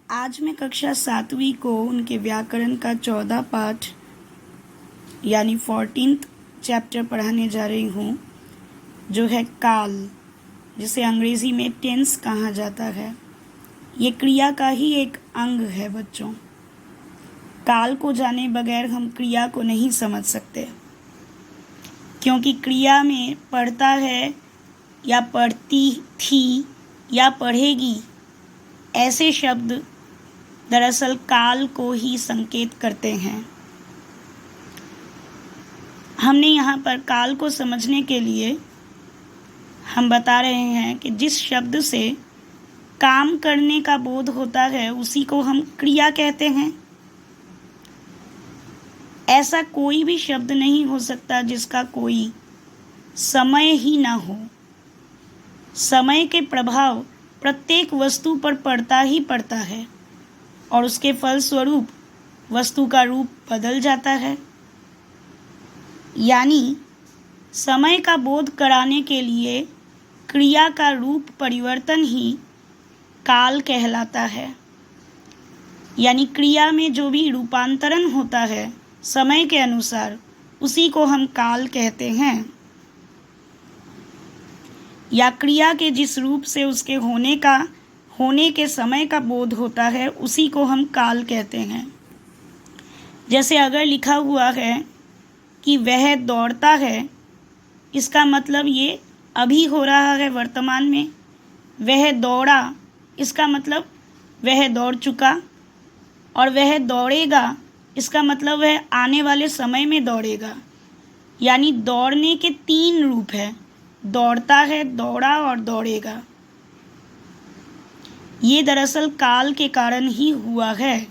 आज मैं कक्षा 7वीं को उनके व्याकरण का 14 पाठ यानी 14th चैप्टर पढ़ाने जा रही हूँ, जो है काल, जिसे अंग्रेज़ी में टेंस कहा जाता है। ये क्रिया का ही एक अंग है बच्चों। काल को जाने बगैर हम क्रिया को नहीं समझ सकते, क्योंकि क्रिया में पढ़ता है या पढ़ती थी या पढ़ेगी, ऐसे शब्द दरअसल काल को ही संकेत करते हैं। हमने यहाँ पर काल को समझने के लिए हम बता रहे हैं कि जिस शब्द से काम करने का बोध होता है उसी को हम क्रिया कहते हैं। ऐसा कोई भी शब्द नहीं हो सकता जिसका कोई समय ही ना हो। समय के प्रभाव प्रत्येक वस्तु पर पड़ता ही पड़ता है और उसके फलस्वरूप वस्तु का रूप बदल जाता है। यानी समय का बोध कराने के लिए क्रिया का रूप परिवर्तन ही काल कहलाता है। यानी क्रिया में जो भी रूपांतरण होता है समय के अनुसार, उसी को हम काल कहते हैं। या क्रिया के जिस रूप से उसके होने के समय का बोध होता है उसी को हम काल कहते हैं। जैसे अगर लिखा हुआ है कि वह दौड़ता है, इसका मतलब ये अभी हो रहा है वर्तमान में। वह दौड़ा, इसका मतलब वह दौड़ चुका। और वह दौड़ेगा, इसका मतलब वह आने वाले समय में दौड़ेगा। यानी दौड़ने के 3 रूप हैं, दौड़ता है, दौड़ा और दौड़ेगा। ये दरअसल काल के कारण ही हुआ है।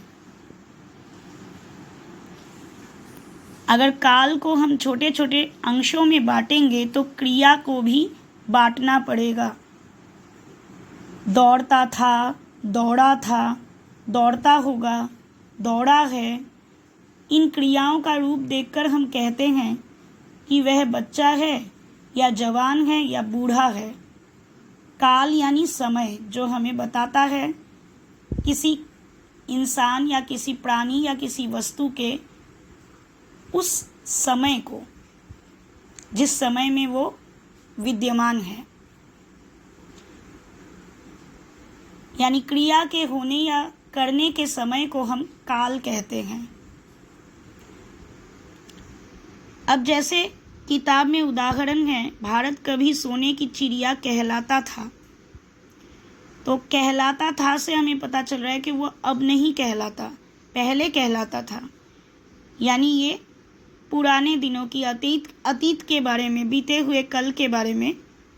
अगर काल को हम छोटे छोटे अंशों में बांटेंगे तो क्रिया को भी बांटना पड़ेगा। दौड़ता था, दौड़ा था, दौड़ता होगा, दौड़ा है। इन क्रियाओं का रूप देखकर हम कहते हैं कि वह बच्चा है या जवान है या बूढ़ा है। काल यानी समय, जो हमें बताता है किसी इंसान या किसी प्राणी या किसी वस्तु के उस समय को, जिस समय में वो विद्यमान है। यानी क्रिया के होने या करने के समय को हम काल कहते हैं। अब जैसे किताब में उदाहरण है, भारत कभी सोने की चिड़िया कहलाता था। तो कहलाता था से हमें पता चल रहा है कि वो अब नहीं कहलाता, पहले कहलाता था। यानी ये पुराने दिनों की अतीत के बारे में, बीते हुए कल के बारे में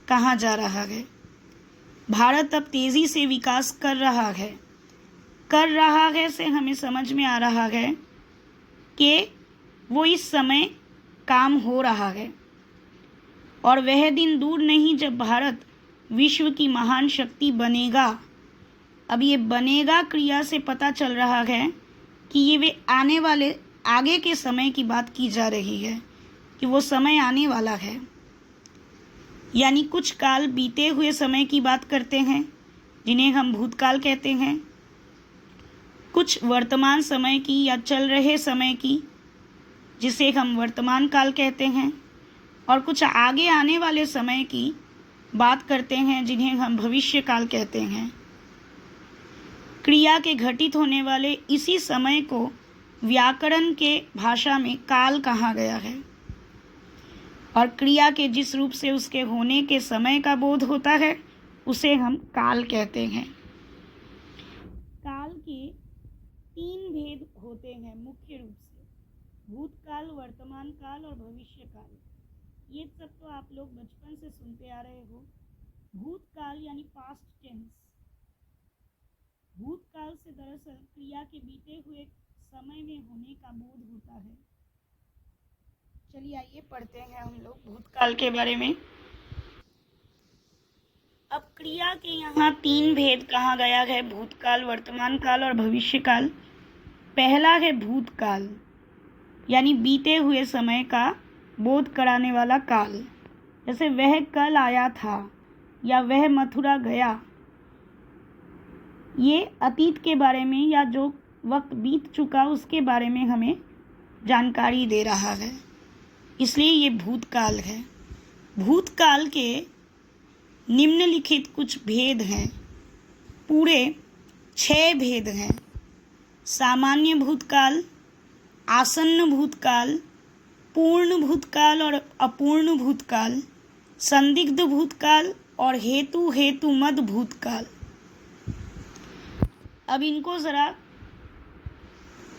कहा जा रहा है। भारत अब तेज़ी से विकास कर रहा है से हमें समझ में आ रहा है कि वो इस समय काम हो रहा है। और वह दिन दूर नहीं जब भारत विश्व की महान शक्ति बनेगा। अब ये बनेगा क्रिया से पता चल रहा है कि ये वे आने वाले आगे के समय की बात की जा रही है, कि वो समय आने वाला है। यानी कुछ काल बीते हुए समय की बात करते हैं, जिन्हें हम भूतकाल कहते हैं। कुछ वर्तमान समय की या चल रहे समय की, जिसे हम वर्तमान काल कहते हैं। और कुछ आगे आने वाले समय की बात करते हैं, जिन्हें हम भविष्य काल कहते हैं। क्रिया के घटित होने वाले इसी समय को व्याकरण के भाषा में काल कहा गया है। और क्रिया के जिस रूप से उसके होने के समय का बोध होता है उसे हम काल कहते हैं। काल के 3 भेद होते हैं मुख्य रूप से, भूतकाल, वर्तमान काल और भविष्य काल। ये सब तो आप लोग बचपन से सुनते आ रहे हो। भूतकाल यानी पास्ट टेंस। भूतकाल से दरअसल क्रिया के बीते हुए समय में होने का बोध होता है। चलिए आइए पढ़ते हैं हम लोग भूतकाल के बारे में। अब क्रिया के यहाँ 3 भेद कहा गया है, भूतकाल, वर्तमान काल और भविष्य काल। पहला है भूतकाल, यानी बीते हुए समय का बोध कराने वाला काल। जैसे वह कल आया था या वह मथुरा गया। ये अतीत के बारे में या जो वक्त बीत चुका उसके बारे में हमें जानकारी दे रहा है, इसलिए ये भूतकाल है। भूतकाल के निम्नलिखित कुछ भेद हैं, पूरे 6 भेद हैं। सामान्य भूतकाल, आसन्न भूतकाल, पूर्ण भूतकाल और अपूर्ण भूतकाल, संदिग्ध भूतकाल और हेतु मद भूतकाल। अब इनको ज़रा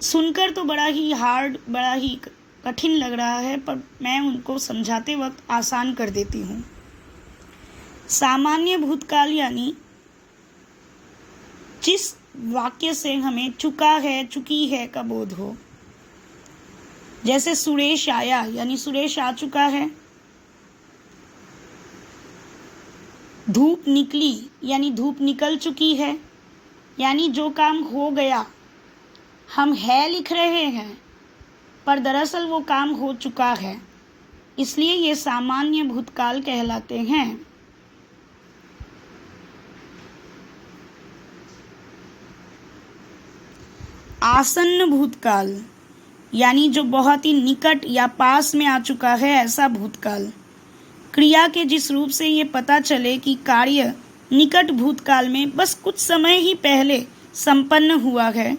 सुनकर तो बड़ा ही कठिन लग रहा है, पर मैं उनको समझाते वक्त आसान कर देती हूँ। सामान्य भूतकाल यानी जिस वाक्य से हमें चुका है, चुकी है का बोध हो। जैसे सुरेश आया यानी सुरेश आ चुका है। धूप निकली यानी धूप निकल चुकी है, यानी जो काम हो गया। हम है लिख रहे हैं पर दरअसल वो काम हो चुका है, इसलिए ये सामान्य भूतकाल कहलाते हैं। आसन्न भूतकाल यानी जो बहुत ही निकट या पास में आ चुका है, ऐसा भूतकाल। क्रिया के जिस रूप से ये पता चले कि कार्य निकट भूतकाल में बस कुछ समय ही पहले संपन्न हुआ है,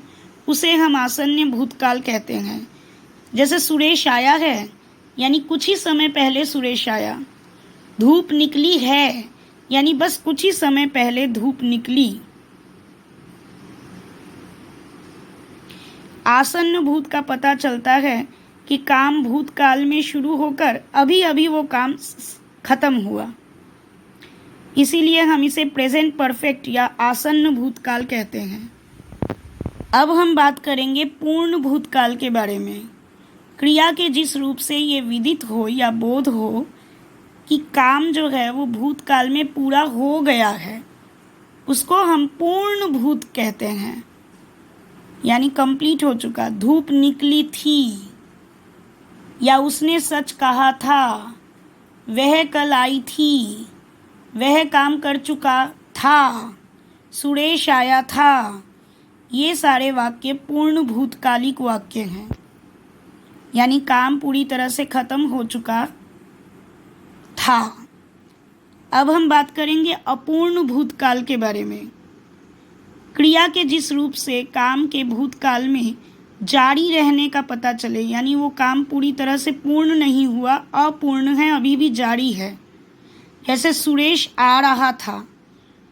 उसे हम आसन्न भूतकाल कहते हैं। जैसे सुरेश आया है यानी कुछ ही समय पहले सुरेश आया। धूप निकली है यानी बस कुछ ही समय पहले धूप निकली। आसन्न भूत का पता चलता है कि काम भूतकाल में शुरू होकर अभी अभी वो काम खत्म हुआ, इसीलिए हम इसे प्रेजेंट परफेक्ट या आसन्न भूतकाल कहते हैं। अब हम बात करेंगे पूर्ण भूतकाल के बारे में। क्रिया के जिस रूप से ये विदित हो या बोध हो कि काम जो है वो भूतकाल में पूरा हो गया है, उसको हम पूर्ण भूत कहते हैं, यानी कंप्लीट हो चुका। धूप निकली थी या उसने सच कहा था, वह कल आई थी, वह काम कर चुका था, सुरेश आया था। ये सारे वाक्य पूर्ण भूतकालिक वाक्य हैं, यानी काम पूरी तरह से खत्म हो चुका था। अब हम बात करेंगे अपूर्ण भूतकाल के बारे में। क्रिया के जिस रूप से काम के भूतकाल में जारी रहने का पता चले, यानी वो काम पूरी तरह से पूर्ण नहीं हुआ, अपूर्ण है, अभी भी जारी है। जैसे सुरेश आ रहा था,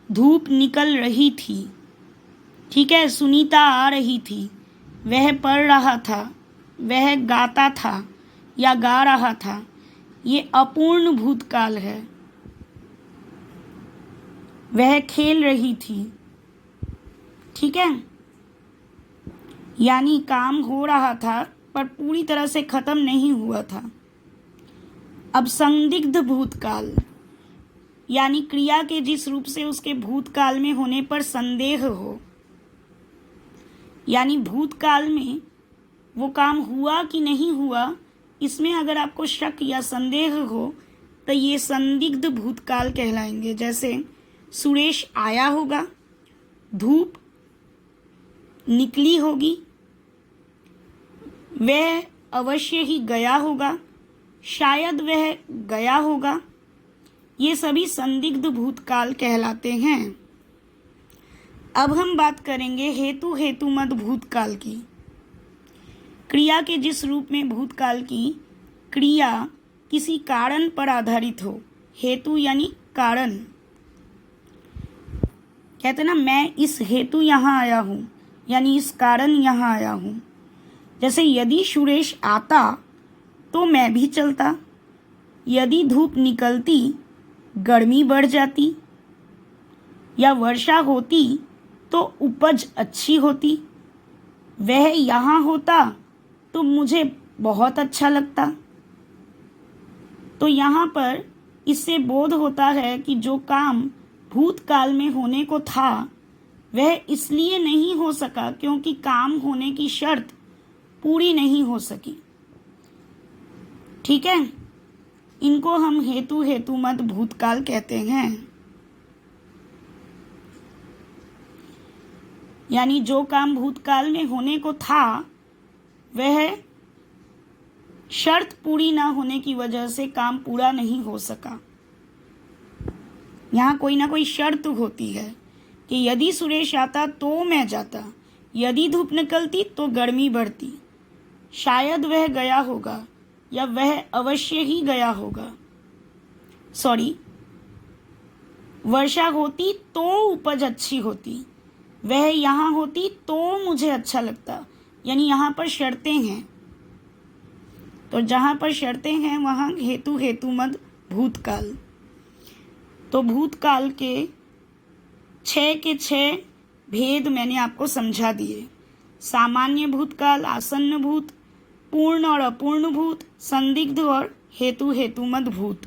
धूप निकल रही थी, ठीक है, सुनीता आ रही थी, वह पढ़ रहा था, वह गाता था या गा रहा था। ये अपूर्ण भूतकाल है। वह खेल रही थी, ठीक है, यानी काम हो रहा था पर पूरी तरह से खत्म नहीं हुआ था। अब संदिग्ध भूतकाल यानी क्रिया के जिस रूप से उसके भूतकाल में होने पर संदेह हो, यानी भूतकाल में वो काम हुआ कि नहीं हुआ, इसमें अगर आपको शक या संदेह हो तो ये संदिग्ध भूतकाल कहलाएंगे। जैसे सुरेश आया होगा, धूप निकली होगी, वह अवश्य ही गया होगा, शायद वह गया होगा। ये सभी संदिग्ध भूतकाल कहलाते हैं। अब हम बात करेंगे हेतु मद भूतकाल की। क्रिया के जिस रूप में भूतकाल की क्रिया किसी कारण पर आधारित हो। हेतु यानी कारण। कहते ना, मैं इस हेतु यहाँ आया हूँ, यानी इस कारण यहाँ आया हूँ। जैसे यदि सुरेश आता तो मैं भी चलता, यदि धूप निकलती गर्मी बढ़ जाती, या वर्षा होती तो उपज अच्छी होती, वह यहाँ होता तो मुझे बहुत अच्छा लगता। तो यहाँ पर इससे बोध होता है कि जो काम भूतकाल में होने को था वह इसलिए नहीं हो सका क्योंकि काम होने की शर्त पूरी नहीं हो सकी। ठीक है, इनको हम हेतु मद भूतकाल कहते हैं। यानी जो काम भूतकाल में होने को था वह शर्त पूरी ना होने की वजह से काम पूरा नहीं हो सका। यहाँ कोई ना कोई शर्त होती है कि यदि सुरेश आता तो मैं जाता, यदि धूप निकलती तो गर्मी बढ़ती, शायद वह गया होगा या वह अवश्य ही गया होगा, वर्षा होती तो उपज अच्छी होती, वह यहाँ होती तो मुझे अच्छा लगता। यानी यहाँ पर शर्तें हैं, तो जहाँ पर शर्तें हैं वहाँ हेतु हेतुमद भूतकाल। तो भूतकाल के 6 के 6 भेद मैंने आपको समझा दिए। सामान्य भूतकाल, आसन्न भूत, पूर्ण और अपूर्ण भूत, संदिग्ध और हेतु हेतुमद भूत।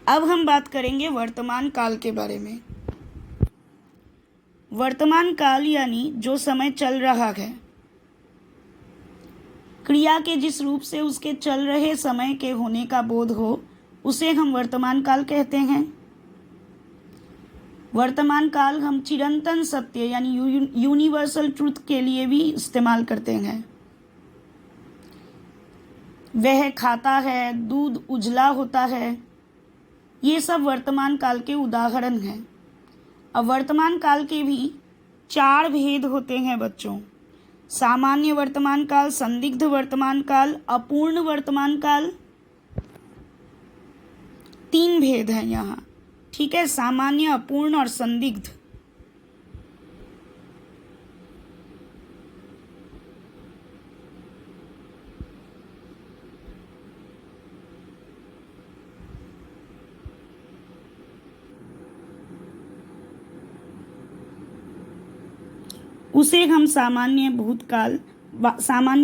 अब हम बात करेंगे वर्तमान काल के बारे में। वर्तमान काल यानी जो समय चल रहा है, क्रिया के जिस रूप से उसके चल रहे समय के होने का बोध हो, उसे हम वर्तमान काल कहते हैं। वर्तमान काल हम चिरंतन सत्य यानी यूनिवर्सल ट्रूथ के लिए भी इस्तेमाल करते हैं। वह खाता है, दूध उजला होता है, ये सब वर्तमान काल के उदाहरण हैं। अब वर्तमान काल के भी 4 भेद होते हैं बच्चों। सामान्य वर्तमान काल, संदिग्ध वर्तमान काल, अपूर्ण वर्तमान काल, 3 भेद हैं यहाँ। ठीक है, सामान्य, अपूर्ण और संदिग्ध। उसे हम सामान्य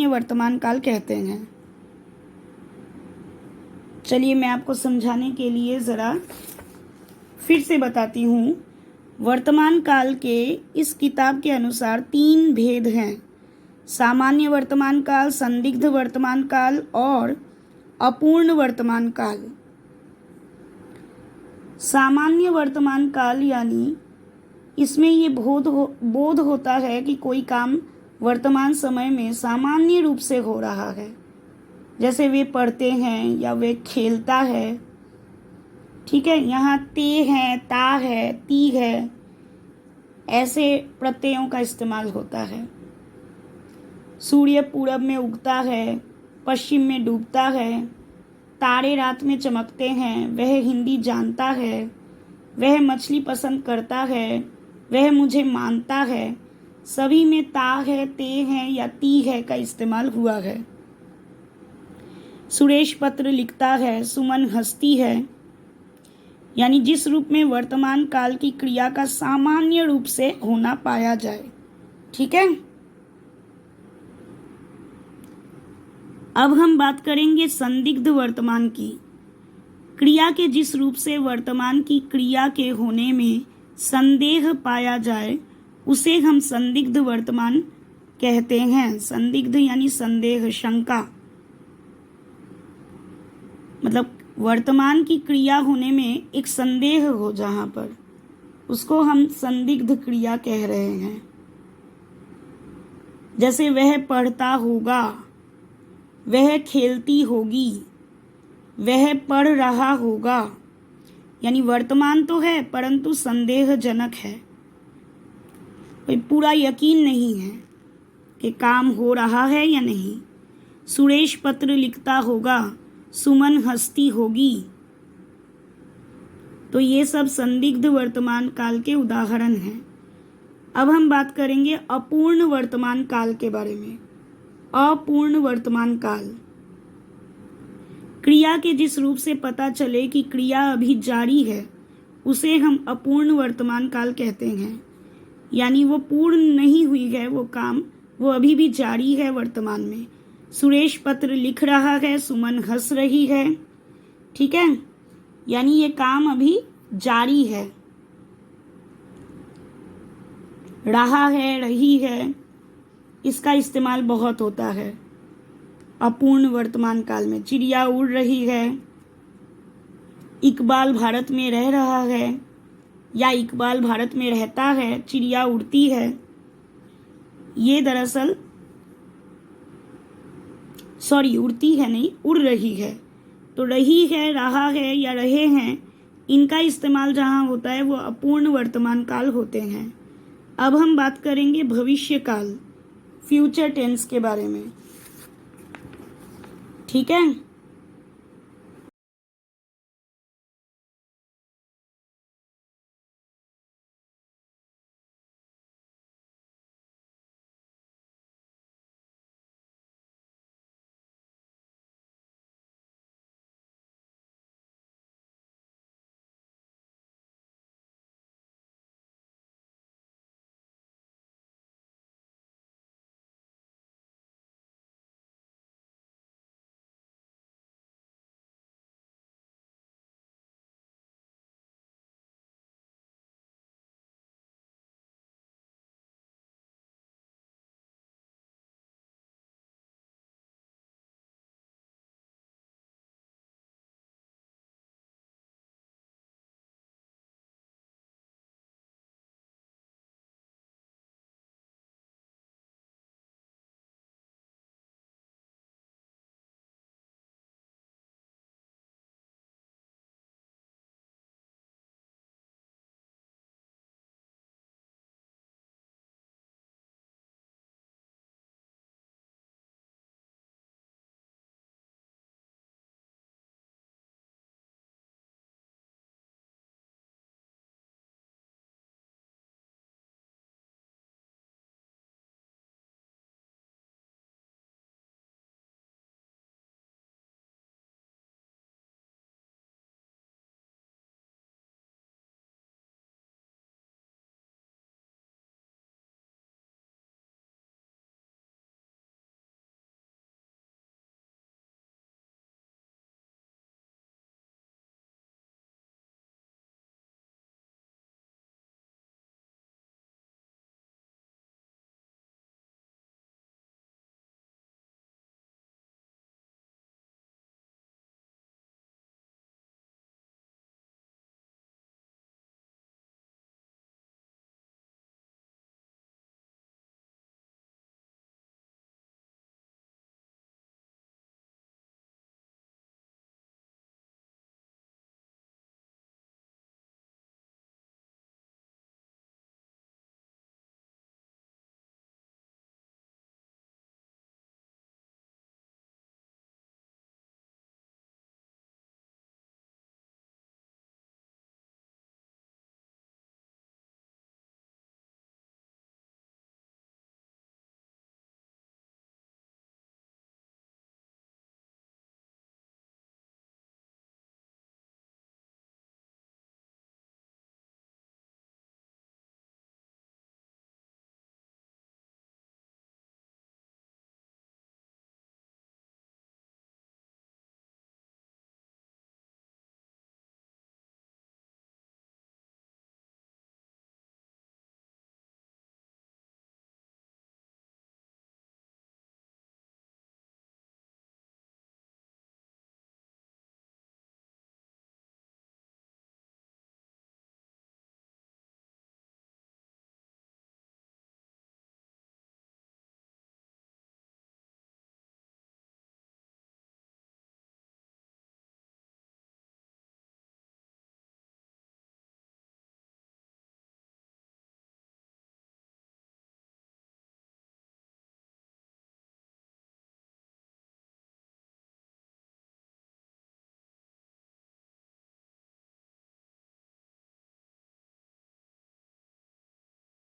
वर्तमान काल कहते हैं। चलिए मैं आपको समझाने के लिए ज़रा फिर से बताती हूँ। वर्तमान काल के इस किताब के अनुसार 3 भेद हैं। सामान्य वर्तमान काल, संदिग्ध वर्तमान काल और अपूर्ण वर्तमान काल। सामान्य वर्तमान काल यानी इसमें ये बोध होता है कि कोई काम वर्तमान समय में सामान्य रूप से हो रहा है, जैसे वे पढ़ते हैं या वे खेलता है। ठीक है, यहाँ ते है, ता है, ती है, ऐसे प्रत्ययों का इस्तेमाल होता है। सूर्य पूरब में उगता है, पश्चिम में डूबता है, तारे रात में चमकते हैं, वह हिंदी जानता है, वह मछली पसंद करता है, वह मुझे मानता है, सभी में ता है, ते है या ती है का इस्तेमाल हुआ है। सुरेश पत्र लिखता है, सुमन हंसती है, यानी जिस रूप में वर्तमान काल की क्रिया का सामान्य रूप से होना पाया जाए। ठीक है, अब हम बात करेंगे संदिग्ध वर्तमान की। क्रिया के जिस रूप से वर्तमान की क्रिया के होने में संदेह पाया जाए, उसे हम संदिग्ध वर्तमान कहते हैं। संदिग्ध यानी संदेह, शंका, मतलब वर्तमान की क्रिया होने में एक संदेह हो जहाँ पर, उसको हम संदिग्ध क्रिया कह रहे हैं। जैसे वह पढ़ता होगा, वह खेलती होगी, वह पढ़ रहा होगा, यानी वर्तमान तो है परंतु संदेहजनक है। कोई पूरा यकीन नहीं है कि काम हो रहा है या नहीं। सुरेश पत्र लिखता होगा, सुमन हंसती होगी, तो ये सब संदिग्ध वर्तमान काल के उदाहरण हैं। अब हम बात करेंगे अपूर्ण वर्तमान काल के बारे में। अपूर्ण वर्तमान काल, क्रिया के जिस रूप से पता चले कि क्रिया अभी जारी है, उसे हम अपूर्ण वर्तमान काल कहते हैं। यानी वो पूर्ण नहीं हुई है वो काम, वो अभी भी जारी है वर्तमान में। सुरेश पत्र लिख रहा है, सुमन हंस रही है। ठीक है, यानी ये काम अभी जारी है, रहा है, रही है, इसका इस्तेमाल बहुत होता है अपूर्ण वर्तमान काल में। चिड़िया उड़ रही है, इकबाल भारत में रह रहा है, या इकबाल भारत में रहता है, चिड़िया उड़ती है। ये दरअसल उड़ती है नहीं, उड़ रही है। तो रही है, रहा है या रहे हैं, इनका इस्तेमाल जहाँ होता है वो अपूर्ण वर्तमान काल होते हैं। अब हम बात करेंगे भविष्य काल, फ्यूचर टेंस के बारे में। ठीक है।